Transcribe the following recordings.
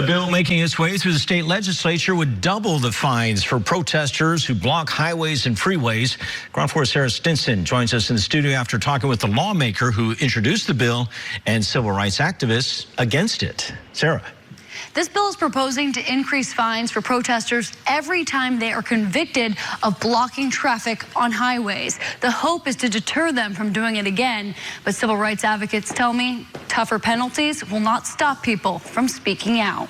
A bill making its way through the state legislature would double the fines for protesters who block highways and freeways. Ground Force Sarah Stinson joins us in the studio after talking with the lawmaker who introduced the bill and civil rights activists against it. Sarah. This bill is proposing to increase fines for protesters every time they are convicted of blocking traffic on highways. The hope is to deter them from doing it again. But civil rights advocates tell me tougher penalties will not stop people from speaking out.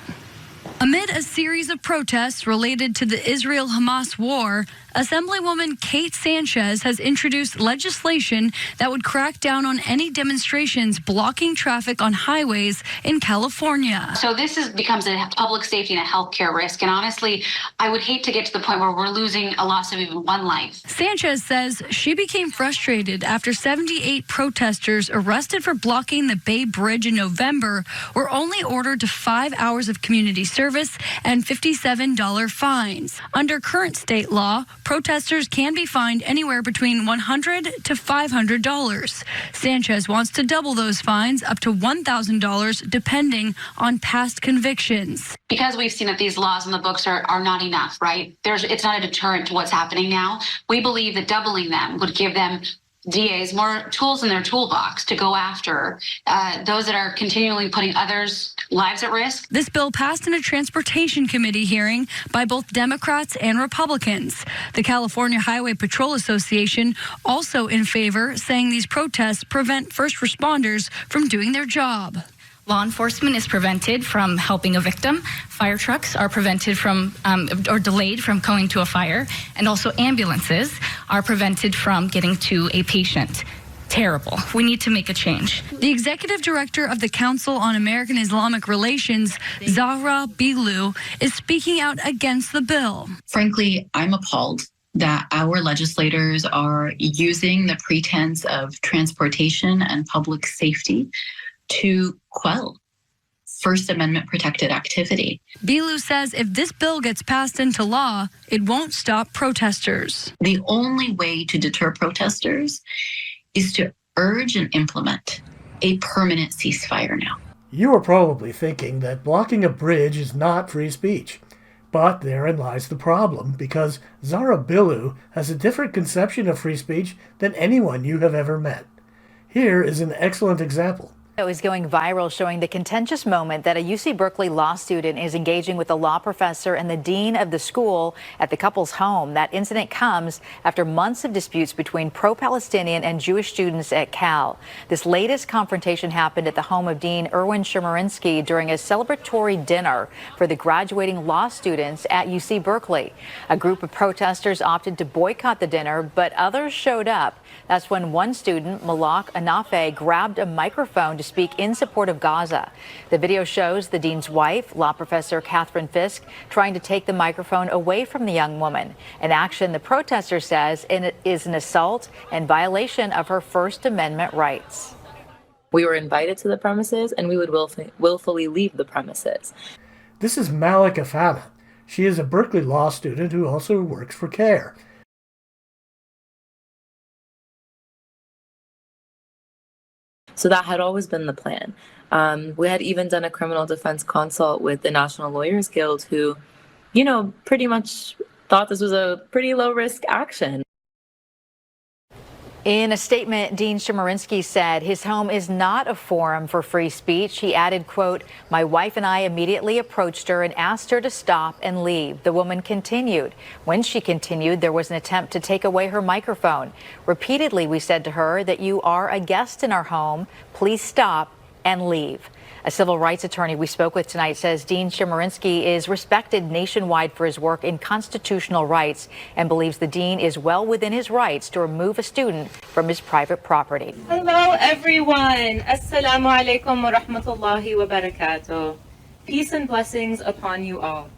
Amid a series of protests related to the Israel-Hamas war, Assemblywoman Kate Sanchez has introduced legislation that would crack down on any demonstrations blocking traffic on highways in California. So this becomes a public safety and a healthcare risk. And honestly, I would hate to get to the point where we're losing a loss of even one life. Sanchez says she became frustrated after 78 protesters arrested for blocking the Bay Bridge in November were only ordered to 5 hours of community service and $57 fines. Under current state law, protesters can be fined anywhere between $100 to $500. Sanchez wants to double those fines up to $1,000 depending on past convictions. Because we've seen that these laws in the books are not enough, right? It's not a deterrent to what's happening now. We believe that doubling them would give them DAs more tools in their toolbox to go after those that are continually putting others' lives at risk. This bill passed in a transportation committee hearing by both Democrats and Republicans. The California Highway Patrol Association also in favor, saying these protests prevent first responders from doing their job. Law enforcement is prevented from helping a victim. Fire trucks are prevented from or delayed from going to a fire. And also ambulances are prevented from getting to a patient. Terrible. We need to make a change. The executive director of the Council on American Islamic Relations, Zahra Billoo, is speaking out against the bill. Frankly, I'm appalled that our legislators are using the pretense of transportation and public safety to quell First Amendment protected activity. Billoo says if this bill gets passed into law, it won't stop protesters. The only way to deter protesters is to urge and implement a permanent ceasefire now. You are probably thinking that blocking a bridge is not free speech. But therein lies the problem, because Zahra Billoo has a different conception of free speech than anyone you have ever met. Here is an excellent example. It was going viral, showing the contentious moment that a UC Berkeley law student is engaging with a law professor and the dean of the school at the couple's home. That incident comes after months of disputes between pro-Palestinian and Jewish students at Cal. This latest confrontation happened at the home of Dean Erwin Chemerinsky during a celebratory dinner for the graduating law students at UC Berkeley. A group of protesters opted to boycott the dinner, but others showed up. That's when one student, Malak Anafe, grabbed a microphone to speak in support of Gaza. The video shows the dean's wife, law professor Catherine Fisk, trying to take the microphone away from the young woman, an action the protester says is an assault and violation of her First Amendment rights. We were invited to the premises, and we would willfully leave the premises. This is Malak Afana. She is a Berkeley law student who also works for CARE. So that had always been the plan. We had even done a criminal defense consult with the National Lawyers Guild, who, pretty much thought this was a pretty low-risk action. In a statement, Dean Chemerinsky said his home is not a forum for free speech. He added, quote, "My wife and I immediately approached her and asked her to stop and leave." The woman continued. When she continued, there was an attempt to take away her microphone. Repeatedly, we said to her that you are a guest in our home. Please stop and leave. A civil rights attorney we spoke with tonight says Dean Chemerinsky is respected nationwide for his work in constitutional rights and believes the dean is well within his rights to remove a student from his private property. Hello, everyone. Assalamu alaikum wa rahmatullahi wa barakatuh. Peace and blessings upon you all.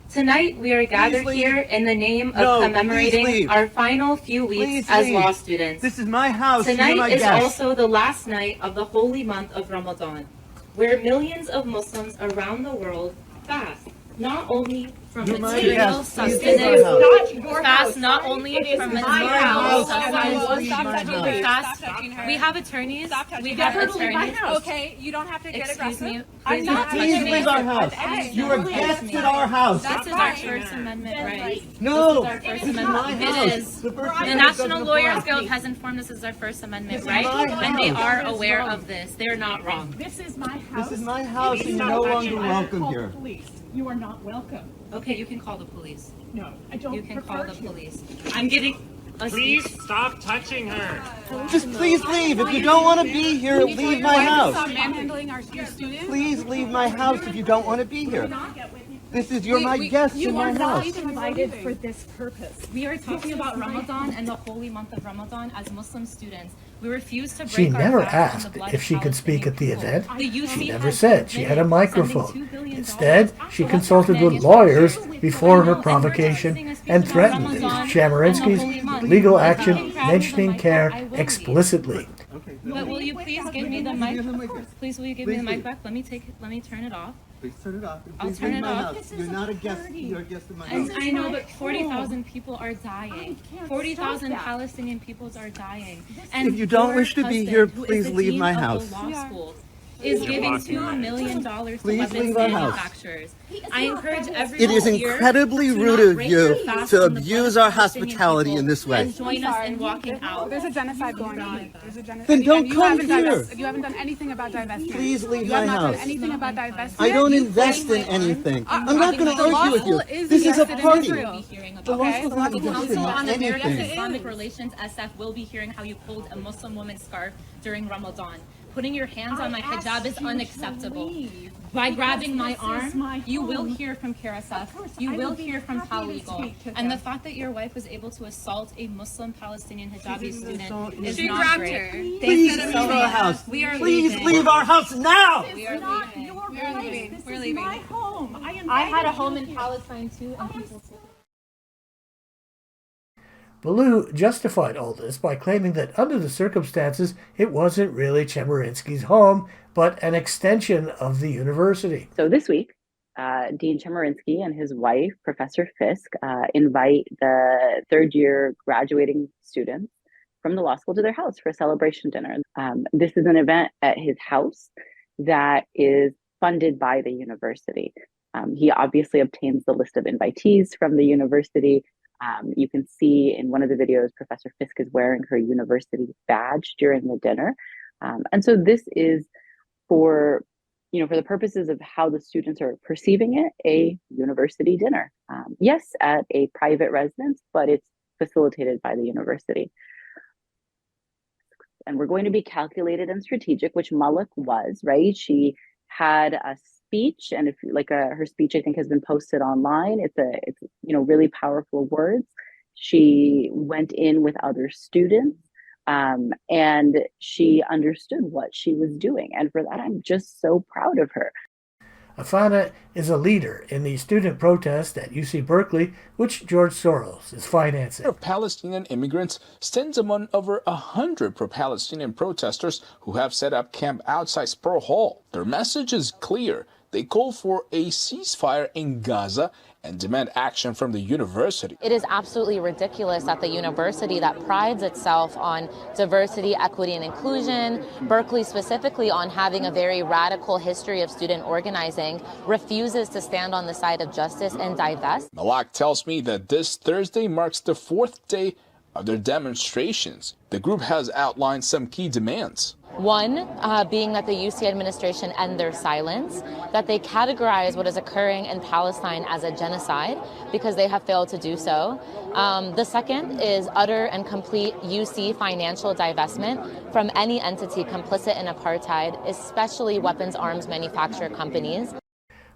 Tonight, we are gathered here in the name of commemorating our final few weeks as law students. This is my house. Tonight is also the last night of the holy month of Ramadan, where millions of Muslims around the world fast, not only from material sustenance. Fast not only from material sustenance. Fast. We have attorneys. We have attorneys. Okay, you don't have to get aggressive. Excuse me. I'm not Please leave our house. You are guests at our house. This is our First Amendment right. No, This is our First Amendment. It is. The National Lawyers Guild has informed us this is our First Amendment right, and they are aware of this. They're not wrong. This is my house. This is my house, and you're no longer welcome here. Police. You are not welcome. Okay, you can call the police. No, I don't. You can call the to. police. I'm getting. Please stop touching her. Just please leave. If you don't want to be here, leave my house. Stop manhandling your students. Please leave my house if you don't want to be here. You're my guest in my house. You are not invited for this purpose. We are talking about Ramadan and the holy month of Ramadan as Muslim students. We refuse to break She never our fast on the asked blood if of she could speak at the Palestinian event. people. The UC She never has said she had a admitted microphone. sending $2 billion Instead, she consulted with lawyers before her provocation and threatened Chemerinsky's legal action, mentioning CARE explicitly. But will you please give me the mic? Please will you give me the mic back? Let me take it. Let me turn it off. Please turn it off. I'll turn it off. You're not a guest. You're a guest in my house. I know, but 40,000 people are dying. 40,000 Palestinian peoples are dying. And If you don't wish to be here, who is please the leave dean my of the house. law school, is giving $2 million to Please weapons leave our house. manufacturers. I encourage everyone It is here incredibly to rude not of break you your fast to on the abuse blood our of Palestinian hospitality people in this way. and join us in walking out. There's a genocide going on. There's a genocide. Then don't you come haven't here. You haven't done anything about divestment. Please leave you my have not house. done anything about divestment. I don't invest in anything. I'm not going to argue with you. This is a party. The law school is not invested Council in on American anything. Islamic Relations, SF, will be hearing how you pulled a Muslim woman's scarf during Ramadan. Putting your hands on my hijab is unacceptable. By grabbing my arm, you will hear from KRSF, you will hear from Paralegal. And the fact that your wife was able to assault a Muslim Palestinian hijabi student is not great. Please leave our house. We are Please leaving. leave our house now. We are leaving. We're leaving. We're leaving. My home. I had a home in Palestine too, and people too. Billoo justified all this by claiming that under the circumstances, it wasn't really Chemerinsky's home, but an extension of the university. So this week, Dean Chemerinsky and his wife, Professor Fisk, invite the third-year graduating students from the law school to their house for a celebration dinner. This is an event at his house that is funded by the university. He obviously obtains the list of invitees from the university. You can see in one of the videos, Professor Fisk is wearing her university badge during the dinner. And so this is for the purposes of how the students are perceiving it, a university dinner. Yes, at a private residence, but it's facilitated by the university. And we're going to be calculated and strategic, which Malik was, right? She had a speech, and if her speech, I think, has been posted online. It's really powerful words. She went in with other students, and she understood what she was doing, and for that, I'm just so proud of her. Afana is a leader in the student protest at UC Berkeley, which George Soros is financing. Palestinian immigrants stands among over 100 pro-Palestinian protesters who have set up camp outside Sproul Hall. Their message is clear. They call for a ceasefire in Gaza and demand action from the university. It is absolutely ridiculous that the university that prides itself on diversity, equity, and inclusion, Berkeley specifically on having a very radical history of student organizing, refuses to stand on the side of justice and divest. Malak tells me that this Thursday marks the 4th day of their demonstrations. The group has outlined some key demands. One being that the UC administration end their silence, that they categorize what is occurring in Palestine as a genocide because they have failed to do so. The second is utter and complete UC financial divestment from any entity complicit in apartheid, especially weapons arms manufacturer companies.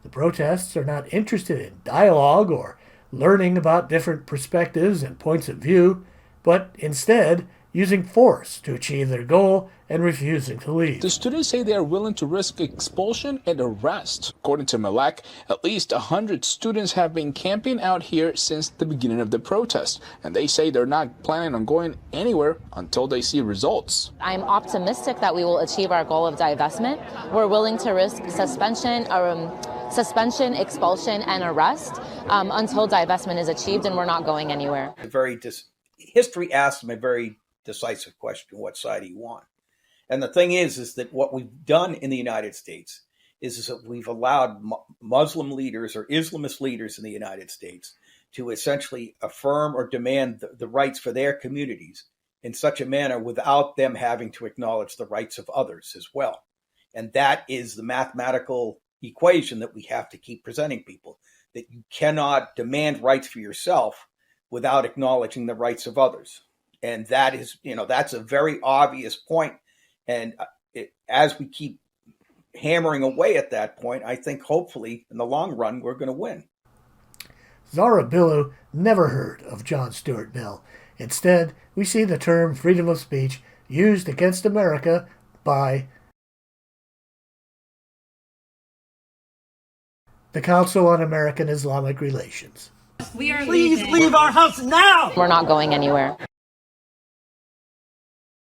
The protests are not interested in dialogue or learning about different perspectives and points of view, but instead using force to achieve their goal and refusing to leave. The students say they are willing to risk expulsion and arrest. According to Malak, at least 100 students have been camping out here since the beginning of the protest, and they say they're not planning on going anywhere until they see results. I'm optimistic that we will achieve our goal of divestment. We're willing to risk suspension or suspension, expulsion, and arrest until divestment is achieved, and we're not going anywhere. History asks them a very decisive question: what side do you want? And the thing is that what we've done in the United States is that we've allowed Muslim leaders or Islamist leaders in the United States to essentially affirm or demand the rights for their communities in such a manner without them having to acknowledge the rights of others as well. And that is the mathematical equation that we have to keep presenting people, that you cannot demand rights for yourself without acknowledging the rights of others. And that is, that's a very obvious point. And as we keep hammering away at that point, I think hopefully in the long run, we're going to win. Zahra Billoo never heard of John Stuart Mill. Instead, we see the term freedom of speech used against America by the Council on American Islamic Relations. Please leave our house now! We're not going anywhere.